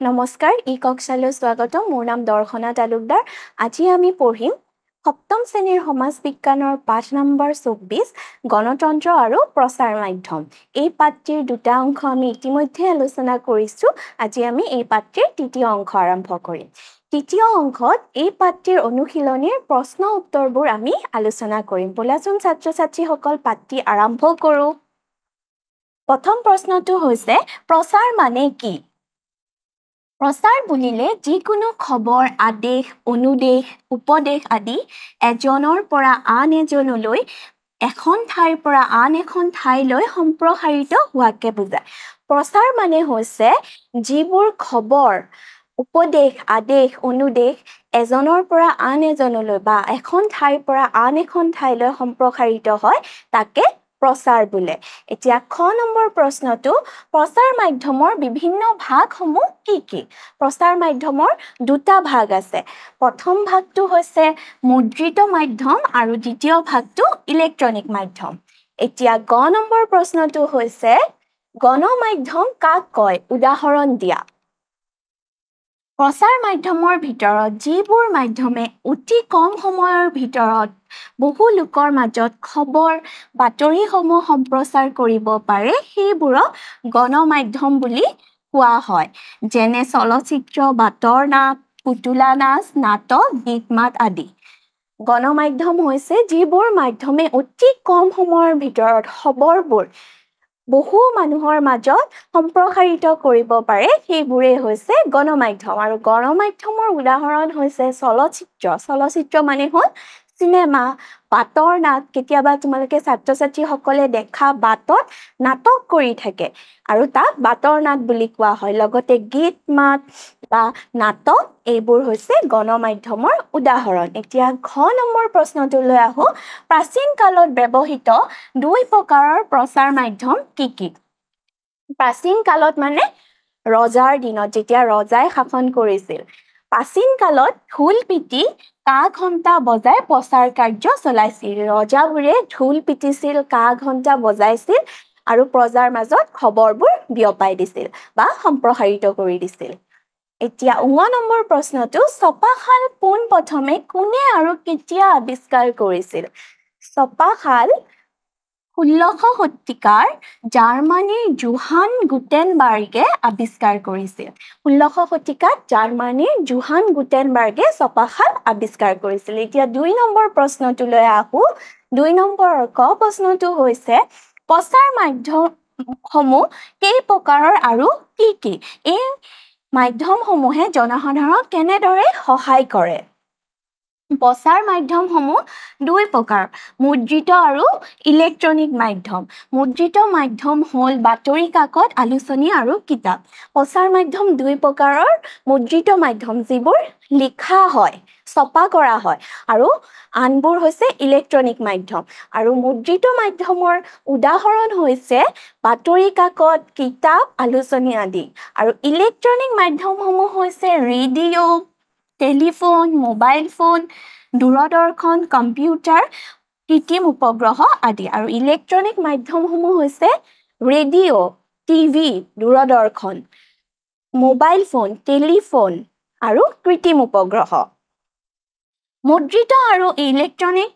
নমস্কাৰ কক্ষালৈ স্বাগতম মোৰ নাম দৰ্শনা তালুকদাৰ আজি আমি পঢ়িম সপ্তম শ্ৰেণীৰ সমাজ বিজ্ঞানৰ পাঠ নম্বৰ 24 গণতন্ত্ৰ আৰু প্ৰচাৰ মাধ্যম এই পাঠটিৰ দুটা অংশ আমি ইতিমধ্যে আলোচনা কৰিছো আজি আমি এই পাঠটিৰ তৃতীয় অংশ আৰম্ভ কৰিম তৃতীয় অংশত এই পাঠটিৰ অনুশীলনীৰ প্ৰশ্ন উত্তৰবোৰ আমি আলোচনা কৰিম বলাচোন ছাত্ৰ ছাত্ৰীসকল পাঠটি আৰম্ভ কৰো প্ৰথম প্ৰশ্নটো হৈছে প্ৰচাৰ মানে কি প্ৰচাৰ বুলিলে যিকোনো খবৰ আদেশ অনুদেশ উপদেশ আদি এজনৰ পৰা আন এজনলৈ এখন ঠাইৰ পৰা আন এখন ঠাইলৈ সম্প্ৰসাৰিত হোৱাকে বুজায় প্ৰচাৰ মানে হৈছে যিবোৰ খবৰ উপদেশ আদেশ অনুদেশ এজনৰ পৰা আন এজনলৈ বা এখন ঠাইৰ পৰা আন এখন ঠাইলৈ সম্প্ৰসাৰিত হয় তাকে প্ৰচাৰ বোলে এতিয়া খ নম্বৰ প্ৰশ্নটো প্ৰচাৰ মাধ্যমৰ বিভিন্ন ভাগসমূহ কি প্ৰচাৰ মাধ্যমৰ দুটা ভাগ আছে প্ৰথম ভাগটো হৈছে মুদ্ৰিত মাধ্যম আৰু দ্বিতীয় ভাগটো ইলেক্ট্ৰনিক মাধ্যম এতিয়া গ নম্বৰ প্ৰশ্নটো হৈছে গণমাধ্যম কাক কয় উদাহৰণ দিয়া প্ৰচাৰ মাধ্যমৰ ভিতৰত যিবোৰ মাধ্যমে অতি কম সময়ৰ ভিতৰত বহু লোকৰ মাজত খবৰ বাতৰিসমূহ সম্প্ৰচাৰ কৰিব পাৰে সেইবোৰক গণমাধ্যম বুলি কোৱা হয় যেনে চলচ্চিত্ৰ বাতৰ নাট পুতলা নাচ নাটক গীত মাত আদি গণমাধ্যম হৈছে যিবোৰ মাধ্যমে অতি কম সময়ৰ ভিতৰত খবৰবোৰ বহু মানুহৰ মাজত সম্প্ৰসাৰিত কৰিব পাৰে সেইবোৰে হৈছে গণমাধ্যম আৰু গণমাধ্যমৰ উদাহৰণ হৈছে চলচ্চিত্ৰ মানে হ'ল চিনেমা বাতৰ নাট কেতিয়াবা তোমালোকে ছাত্ৰ ছাত্ৰীসকলে দেখা বাতত নাটক কৰি থাকে আৰু তাক বাতৰ নাট বুলি কোৱা হয় লগতে গীত মাত বা নাটক এইবোৰ হৈছে গণমাধ্যমৰ উদাহৰণ এতিয়া ঘ নম্বৰ প্ৰশ্নটোলৈ আহো প্ৰাচীন কালত ব্যৱহৃত দুই প্ৰকাৰৰ প্ৰচাৰ মাধ্যম কি প্ৰাচীন কালত মানে ৰজাৰ দিনত যেতিয়া ৰজাই শাসন কৰিছিল প্ৰাচীন কালত ঢোল পিটি কা ঘণ্টা বজাই প্ৰচাৰ কাৰ্য চলাইছিল ৰজাবোৰে ঢোল পিটিছিল কা ঘণ্টা বজাইছিল আৰু প্ৰজাৰ মাজত খবৰবোৰ বিয়পাই দিছিল বা সম্প্ৰসাৰিত কৰি দিছিল এতিয়া 9 নম্বৰ প্ৰশ্নটো ছপাশাল পোন প্ৰথমে কোনে আৰু কেতিয়া আৱিষ্কাৰ কৰিছিল ছপাশাল 16শ শতিকাৰ জাৰ্মানীৰ জোহান গুটেনবাৰ্গে আৱিষ্কাৰ কৰিছিল 16শ শতিকাত জাৰ্মানীৰ জোহান গুটেনবাৰ্গে ছপাশাল আৱিষ্কাৰ কৰিছিল এতিয়া 2 নম্বৰ প্ৰশ্নটোলৈ আহো 2 নম্বৰ ক প্ৰশ্নটো হৈছে প্ৰচাৰ মাধ্যমসমূহ কেই প্ৰকাৰৰ আৰু কি এই মাধ্যমসমূহে জনসাধাৰণক কেনেদৰে সহায় কৰে প্ৰচাৰ মাধ্যমসমূহ দুই প্ৰকাৰ মুদ্ৰিত আৰু ইলেক্ট্ৰনিক মাধ্যম মুদ্ৰিত মাধ্যম হ'ল বাতৰি কাকত আলোচনী আৰু কিতাপ প্ৰচাৰ মাধ্যম দুই প্ৰকাৰৰ মুদ্ৰিত মাধ্যম যিবোৰ লিখা হয় ছপা কৰা হয় আৰু আনবোৰ হৈছে ইলেক্ট্ৰনিক মাধ্যম আৰু মুদ্ৰিত মাধ্যমৰ উদাহৰণ হৈছে বাতৰি কাকত কিতাপ আলোচনী আদি আৰু ইলেক্ট্ৰনিক মাধ্যমসমূহ হৈছে ৰেডিঅ' টেলিফোন মোবাইল ফোন দূৰদৰ্শন কম্পিউটাৰ কৃত্ৰিম উপগ্ৰহ আদি আৰু ইলেক্ট্ৰনিক মাধ্যমসমূহ হৈছে ৰেডিঅ' টিভি দূৰদৰ্শন মোবাইল ফোন টেলিফোন আৰু কৃত্ৰিম উপগ্ৰহ মুদ্ৰিত আৰু ইলেক্ট্ৰনিক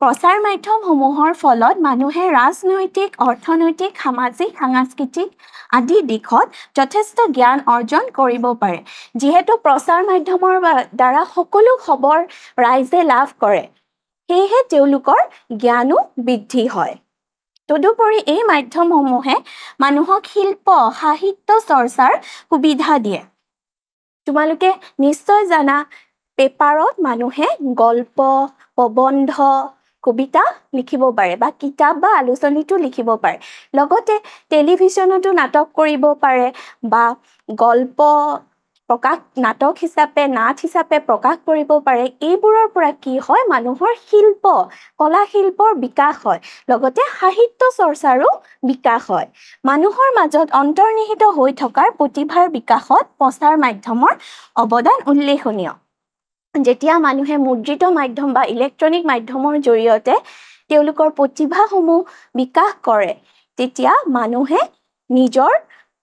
প্ৰচাৰ মাধ্যমসমূহৰ ফলত মানুহে ৰাজনৈতিক অৰ্থনৈতিক সামাজিক সাংস্কৃতিক আদি দিশত যথেষ্ট জ্ঞান অৰ্জন কৰিব পাৰে যিহেতু প্ৰচাৰ মাধ্যমৰ দ্বাৰা সকলো খবৰ ৰাইজে লাভ কৰে সেয়েহে তেওঁলোকৰ জ্ঞানো বৃদ্ধি হয় তদুপৰি এই মাধ্যমসমূহে মানুহক শিল্প সাহিত্য চৰ্চাৰ সুবিধা দিয়ে তোমালোকে নিশ্চয় জানা পেপাৰত মানুহে গল্প প্ৰবন্ধ কবিতা লিখিব পাৰে বা কিতাপ বা আলোচনীটো লিখিব পাৰে লগতে টেলিভিছনতো নাটক কৰিব পাৰে বা গল্প প্ৰকাশ নাটক হিচাপে নাট হিচাপে প্ৰকাশ কৰিব পাৰে এইবোৰৰ পৰা কি হয় মানুহৰ শিল্প কলা শিল্পৰ বিকাশ হয় লগতে সাহিত্য চৰ্চাৰো বিকাশ হয় মানুহৰ মাজত অন্তৰ্নিহিত হৈ থকাৰ প্ৰতিভাৰ বিকাশত প্ৰচাৰ মাধ্যমৰ অৱদান উল্লেখনীয় যেতিয়া মানুহে মুদ্ৰিত মাধ্যম বা ইলেক্ট্ৰনিক মাধ্যমৰ জৰিয়তে তেওঁলোকৰ প্ৰতিভাসমূহ বিকাশ কৰে তেতিয়া মানুহে নিজৰ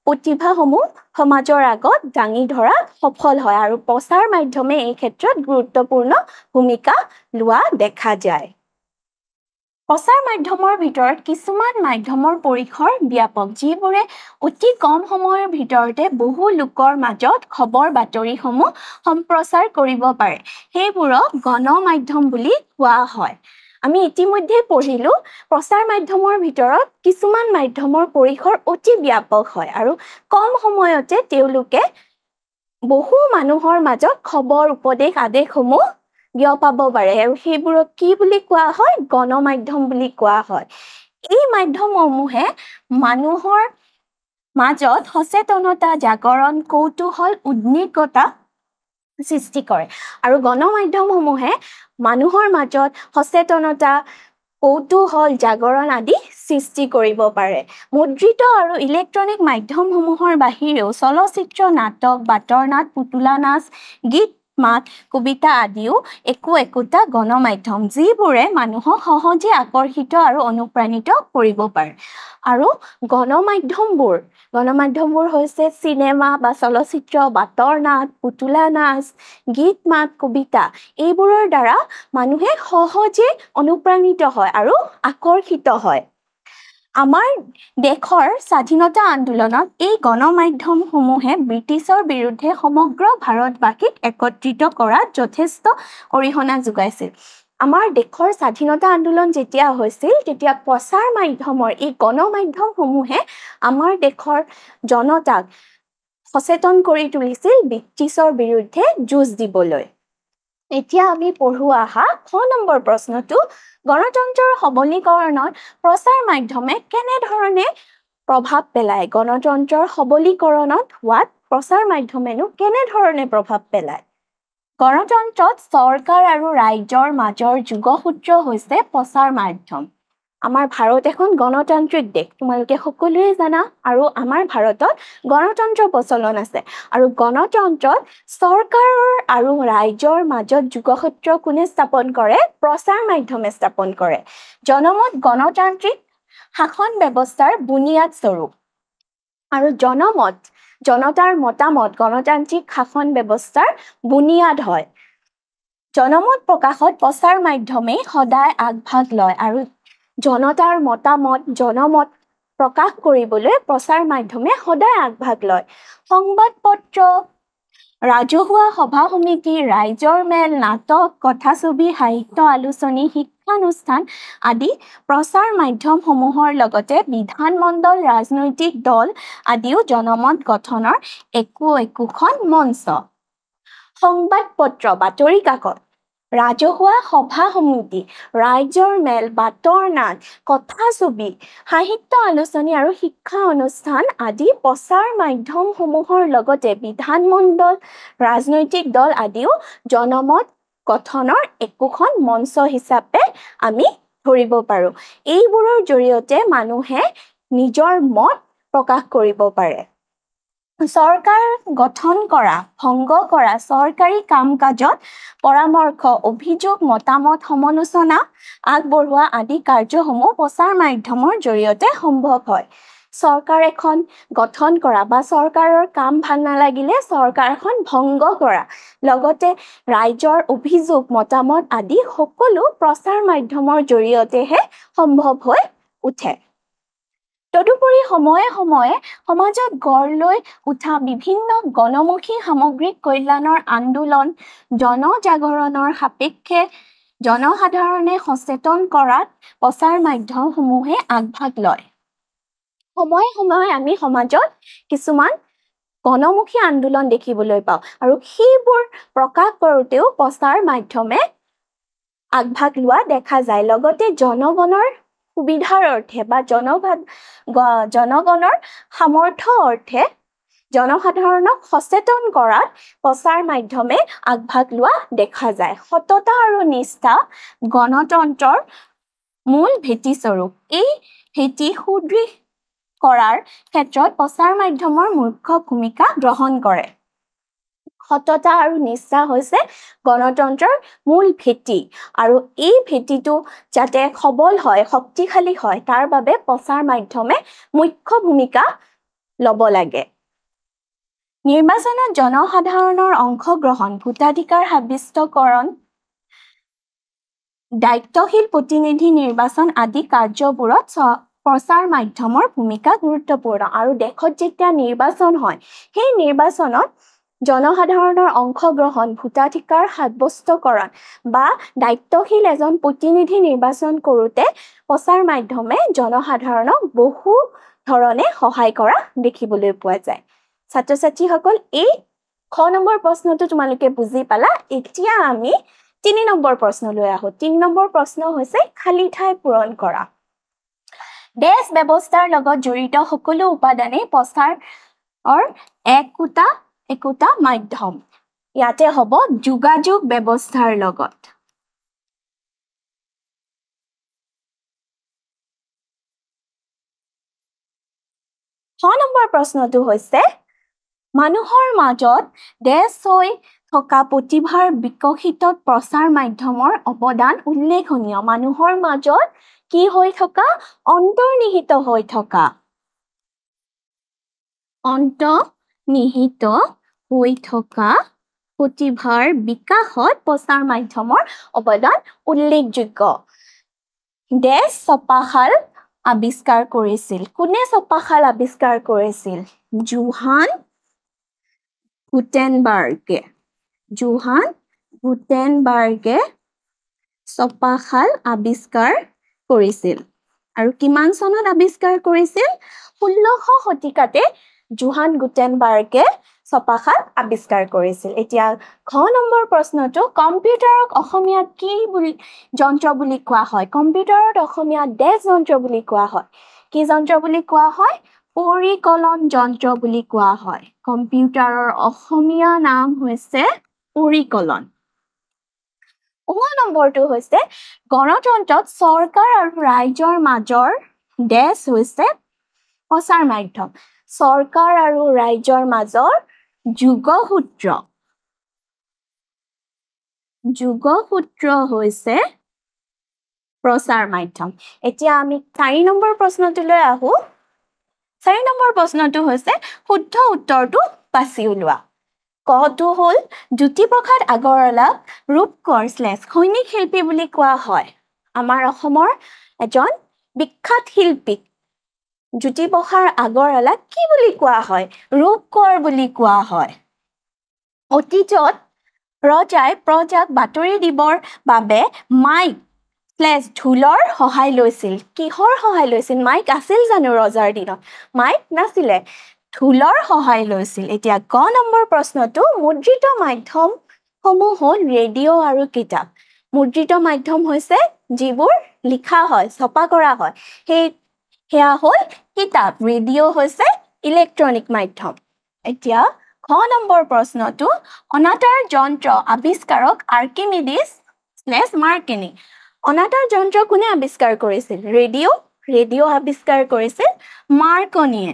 প্ৰতিভাসমূহ সমাজৰ আগত দাঙি ধৰা সফল হয় আৰু প্ৰচাৰ মাধ্যমে এই ক্ষেত্ৰত গুৰুত্বপূৰ্ণ ভূমিকা লোৱা দেখা যায় প্ৰচাৰ মাধ্যমৰ ভিতৰত কিছুমান মাধ্যমৰ পৰিসৰ ব্যাপক যিবোৰে অতি কম সময়ৰ ভিতৰতে বহু লোকৰ মাজত খবৰ বাতৰিসমূহ সম্প্ৰচাৰ কৰিব পাৰে সেইবোৰক গণমাধ্যম বুলি কোৱা হয় আমি ইতিমধ্যে পঢ়িলো প্ৰচাৰ মাধ্যমৰ ভিতৰত কিছুমান মাধ্যমৰ পৰিসৰ অতি ব্যাপক হয় আৰু কম সময়তে তেওঁলোকে বহু মানুহৰ মাজত খবৰ উপদেশ আদেশসমূহ বিয়পাব পাৰে আৰু সেইবোৰক কি বুলি কোৱা হয় গণমাধ্যম বুলি কোৱা হয় এই মাধ্যমসমূহে মানুহৰ মাজত সচেতনতা জাগৰণ কৌতুহল উদ্বিগ্নতা সৃষ্টি কৰে আৰু গণমাধ্যমসমূহে মানুহৰ মাজত সচেতনতা কৌতুহল জাগৰণ আদি সৃষ্টি কৰিব পাৰে মুদ্ৰিত আৰু ইলেক্ট্ৰনিক মাধ্যমসমূহৰ বাহিৰেও চলচ্চিত্ৰ নাটক বাতৰ নাট পুতলা নাচ গীত মাত কবিতা আদিও একোটা গণমাধ্যম যিবোৰে মানুহক সহজে আকৰ্ষিত আৰু অনুপ্ৰাণিত কৰিব পাৰে আৰু গণমাধ্যমবোৰ হৈছে চিনেমা বা চলচ্চিত্ৰ বাতৰ নাট পুতলা নাচ গীত মাত কবিতা এইবোৰৰ দ্বাৰা মানুহে সহজে অনুপ্ৰাণিত হয় আৰু আকৰ্ষিত হয় আমাৰ দেশৰ স্বাধীনতা আন্দোলনত এই গণমাধ্যমসমূহে ব্ৰিটিছৰ বিৰুদ্ধে সমগ্ৰ ভাৰতবাসীক একত্ৰিত কৰাত যথেষ্ট অৰিহণা যোগাইছিল আমাৰ দেশৰ স্বাধীনতা আন্দোলন যেতিয়া হৈছিল তেতিয়া প্ৰচাৰ মাধ্যমৰ এই গণমাধ্যমসমূহে আমাৰ দেশৰ জনতাক সচেতন কৰি তুলিছিল ব্ৰিটিছৰ বিৰুদ্ধে যুঁজ দিবলৈ এতিয়া আমি পঢ়ো আহা 6 নম্বৰ প্ৰশ্নটো গণতন্ত্ৰৰ সবলীকৰণত প্ৰচাৰ মাধ্যমে কেনেধৰণে প্ৰভাৱ পেলায় গণতন্ত্ৰৰ সবলীকৰণত হোৱাত প্ৰচাৰ মাধ্যমেনো কেনেধৰণে প্ৰভাৱ পেলায় গণতন্ত্ৰত চৰকাৰ আৰু ৰাজ্যৰ মাজৰ যোগসূত্ৰ হৈছে প্ৰচাৰ মাধ্যম আমাৰ ভাৰত এখন গণতান্ত্ৰিক দেশ তোমালোকে সকলোৱে জানা আৰু আমাৰ ভাৰতত গণতন্ত্ৰ প্ৰচলন আছে আৰু গণতন্ত্ৰত চৰকাৰ আৰু ৰাজ্যৰ মাজত যোগসূত্ৰ কোনে স্থাপন কৰে প্ৰচাৰ মাধ্যমে স্থাপন কৰে জনমত গণতান্ত্ৰিক শাসন ব্যৱস্থাৰ বুনিয়াদ স্বৰূপ আৰু জনতাৰ মতামত গণতান্ত্ৰিক শাসন ব্যৱস্থাৰ বুনিয়াদ হয় জনমত প্ৰকাশত প্ৰচাৰ মাধ্যমে সদায় আগভাগ লয় আৰু জনতাৰ জনমত প্ৰকাশ কৰিবলৈ প্ৰচাৰ মাধ্যমে সদায় আগভাগ লয় সংবাদপত্ৰ ৰাজহুৱা সভা সমিতি ৰাইজৰ মেল নাটক কথাছবি সাহিত্য আলোচনী শিক্ষানুষ্ঠান আদি প্ৰচাৰ মাধ্যমসমূহৰ লগতে বিধানমণ্ডল ৰাজনৈতিক দল আদিও জনমত গঠনৰ একোখন মঞ্চ সংবাদপত্ৰ বাতৰি কাকত ৰাজহুৱা সভা সমিতি ৰাইজৰ মেল বাতৰ নাট কথাছবি সাহিত্য আলোচনী আৰু শিক্ষা অনুষ্ঠান আদি প্ৰচাৰ মাধ্যমসমূহৰ লগতে বিধানমণ্ডল ৰাজনৈতিক দল আদিও জনমত গঠনৰ একোখন মঞ্চ হিচাপে আমি ধৰিব পাৰো এইবোৰৰ জৰিয়তে মানুহে নিজৰ মত প্ৰকাশ কৰিব পাৰে চৰকাৰ গঠন কৰা ভংগ কৰা চৰকাৰী কাম-কাজত পৰামৰ্শ অভিযোগ মতামত সমালোচনা আগবঢ়োৱা আদি কাৰ্যসমূহ প্ৰচাৰ মাধ্যমৰ জৰিয়তে সম্ভৱ হয় চৰকাৰ এখন গঠন কৰা বা চৰকাৰৰ কাম ভাল নালাগিলে চৰকাৰখন ভংগ কৰা লগতে ৰাইজৰ অভিযোগ মতামত আদি সকলো প্ৰচাৰ মাধ্যমৰ জৰিয়তেহে সম্ভৱ হৈ উঠে তদুপৰি সময়ে সময়ে সমাজত গঢ় লৈ উঠা বিভিন্ন গণমুখী সামগ্ৰিক কল্যাণৰ আন্দোলন জনজাগৰণৰ সাপেক্ষে জনসাধাৰণে সচেতন কৰাত প্ৰচাৰ মাধ্যমসমূহে আগভাগ লয় সময়ে সময়ে আমি সমাজত কিছুমান গণমুখী আন্দোলন দেখিবলৈ পাওঁ আৰু সেইবোৰ প্ৰকাশ কৰোঁতেও প্ৰচাৰ মাধ্যমে আগভাগ লোৱা দেখা যায় লগতে জনগণৰ সুবিধাৰ অৰ্থে বা জনগণৰ সামৰ্থ্য অৰ্থে জনসাধাৰণক সচেতন কৰাত প্ৰচাৰ মাধ্যমে আগভাগ লোৱা দেখা যায় সততা আৰু নিষ্ঠা গণতন্ত্ৰৰ মূল ভেটি স্বৰূপ এই ভেটি সুদৃঢ় কৰাৰ ক্ষেত্ৰত প্ৰচাৰ মাধ্যমৰ মুখ্য ভূমিকা গ্ৰহণ কৰে সততা আৰু নিষ্ঠা হৈছে গণতন্ত্ৰৰ মূল ভেটি আৰু এই ভেটিটো যাতে সবল হয় শক্তিশালী হয় তাৰ বাবে প্ৰচাৰ মাধ্যমে মুখ্য ভূমিকা ল'ব লাগে নিৰ্বাচনত জনসাধাৰণৰ অংশগ্ৰহণ ভোটাধিকাৰ সাব্যস্তকৰণ দায়িত্বশীল প্ৰতিনিধি নিৰ্বাচন আদি কাৰ্যবোৰত প্ৰচাৰ মাধ্যমৰ ভূমিকা গুৰুত্বপূৰ্ণ আৰু দেশত যেতিয়া নিৰ্বাচন হয় সেই নিৰ্বাচনত জনসাধাৰণৰ অংশগ্ৰহণ ভোটাধিকাৰ সাব্যস্তকৰণ বা দায়িত্বশীল এজন প্ৰতিনিধি নিৰ্বাচন কৰোঁতে প্ৰচাৰ মাধ্যমে জনসাধাৰণক বহু ধৰণে সহায় কৰা দেখিবলৈ পোৱা যায় ছাত্ৰ-ছাত্ৰীসকল এই খ নম্বৰ প্ৰশ্নটো তোমালোকে বুজি পালা এতিয়া আমি 3 নম্বৰ প্ৰশ্নলৈ আহো 3 নম্বৰ প্ৰশ্ন হৈছে খালি ঠাই পূৰণ কৰা দেশ ব্যৱস্থাৰ লগত জড়িত সকলো উপাদানে প্ৰচাৰৰ একোটা মাধ্যম ইয়াতে হ'ব যোগাযোগ ব্যৱস্থাৰ লগত 6 নম্বৰ প্ৰশ্নটো হৈছে মানুহৰ মাজত দেশ হৈ থকা প্ৰতিভাৰ বিকশিতত প্ৰচাৰ মাধ্যমৰ অৱদান উল্লেখনীয় মানুহৰ মাজত কি হৈ থকা অন্তৰ্নিহিত হৈ থকা প্ৰতিভাৰ বিকাশত প্ৰচাৰ মাধ্যমৰ অৱদান উল্লেখযোগ্য দেশ ছপাশাল আৱিষ্কাৰ কৰিছিল কোনে ছপাশাল আৱিষ্কাৰ কৰিছিল জোহান গুটেনবাৰ্গে ছপাশাল আৱিষ্কাৰ কৰিছিল আৰু কিমান চনত আৱিষ্কাৰ কৰিছিল 16শ শতিকাতে জোহান গুটেনবাৰ্গে ছপাশাল আৱিষ্কাৰ কৰিছিল এতিয়া খ নম্বৰ প্ৰশ্নটো কম্পিউটাৰক অসমীয়াত কি যন্ত্ৰ বুলি কোৱা হয় কম্পিউটাৰত অসমীয়াত ডেস্ক যন্ত্ৰ বুলি কোৱা হয় কি যন্ত্ৰ বুলি কোৱা হয় পৰিকলন যন্ত্ৰ বুলি কোৱা হয় কম্পিউটাৰৰ অসমীয়া নাম হৈছে পৰিকলন 9 নম্বৰটো হৈছে গণতন্ত্ৰত চৰকাৰ আৰু ৰাইজৰ মাজৰ ডেস্ক হৈছে প্ৰচাৰ মাধ্যম চৰকাৰ আৰু ৰাইজৰ মাজৰ যোগসূত্ৰ হৈছে প্ৰচাৰ মাধ্যম এতিয়া আমি 4 নম্বৰ প্ৰশ্নটোলৈ আহো 4 নম্বৰ প্ৰশ্নটো হৈছে শুদ্ধ উত্তৰটো বাছি উলিওৱা কটো হ'ল জ্যোতিপ্ৰসাদ আগৰৱালাক ৰূপকৰ / সৈনিক শিল্পী বুলি কোৱা হয় আমাৰ অসমৰ এজন বিখ্যাত শিল্পী জ্যোতিপ্ৰসাদ আগৰৱালাক কি বুলি কোৱা হয় ৰূপকৰ বুলি কোৱা হয় অতীতত ৰজাই প্ৰজাক বাতৰি দিবৰ বাবে মাইক / ঢোলৰ সহায় লৈছিল কিহৰ সহায় লৈছিল মাইক আছিল জানো ৰজাৰ দিনত মাইক নাছিলে ঢোলৰ সহায় লৈছিল এতিয়া গ নম্বৰ প্ৰশ্নটো মুদ্ৰিত মাধ্যম সমূহ হ'ল ৰেডিঅ' আৰু কিতাপ মুদ্ৰিত মাধ্যম হৈছে যিবোৰ লিখা হয় ছপা কৰা হয় সেয়া হ'ল কিতাপ ৰেডিঅ' হৈছে ইলেক্ট্ৰনিক মাধ্যম এতিয়া খ নম্বৰ প্ৰশ্নটো অনাতাঁৰ যন্ত্ৰ আৱিষ্কাৰক আৰ্কিমিডিছ / মাৰ্কনি অনাতাঁৰ যন্ত্ৰ কোনে আৱিষ্কাৰ কৰিছিল ৰেডিঅ' আৱিষ্কাৰ কৰিছিল মাৰ্কনিয়ে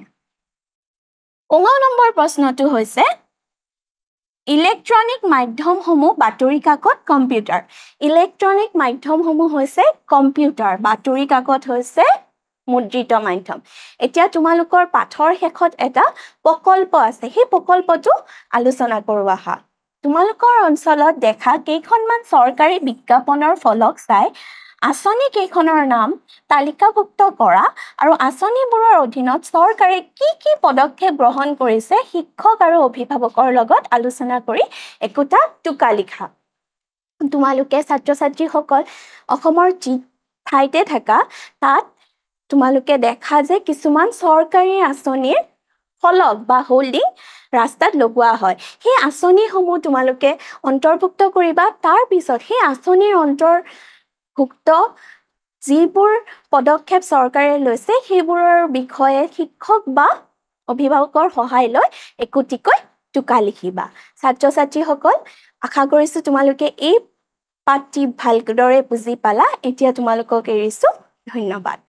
15 নম্বৰ প্ৰশ্নটো হৈছে ইলেক্ট্ৰনিক মাধ্যমসমূহ বাতৰি কাকত কম্পিউটাৰ ইলেক্ট্ৰনিক মাধ্যমসমূহ হৈছে কম্পিউটাৰ বাতৰি কাকত হৈছে মুদ্ৰিত মাধ্যম এতিয়া তোমালোকৰ পাঠৰ শেষত এটা প্ৰকল্প আছে সেই প্ৰকল্পটো আলোচনা কৰো আহা তোমালোকৰ অঞ্চলত দেখা কেইখনমান চৰকাৰী বিজ্ঞাপনৰ ফলক চাই আঁচনি কেইখনৰ নাম তালিকাভুক্ত কৰা আৰু আঁচনিবোৰৰ অধীনত চৰকাৰে কি পদক্ষেপ গ্ৰহণ কৰিছে শিক্ষক আৰু অভিভাৱকৰ লগত আলোচনা কৰি একোটা টুকা লিখা তোমালোকে ছাত্ৰ-ছাত্ৰীসকল অসমৰ যি ঠাইতে থাকা তাত তোমালোকে দেখা যে কিছুমান চৰকাৰী আঁচনিৰ ফলক বা হোল্ডিং ৰাস্তাত লগোৱা হয় সেই আঁচনিসমূহ তোমালোকে অন্তৰ্ভুক্ত কৰিবা তাৰ পিছত সেই আঁচনিৰ অন্তৰ্ভুক্ত যিবোৰ পদক্ষেপ চৰকাৰে লৈছে সেইবোৰৰ বিষয়ে শিক্ষক বা অভিভাৱকৰ সহায় লৈ একোটিকৈ টুকা লিখিবা ছাত্ৰ-ছাত্ৰীসকল আশা কৰিছো তোমালোকে এই পাঠটি ভালদৰে বুজি পালা এতিয়া তোমালোকক এৰিছো ধন্যবাদ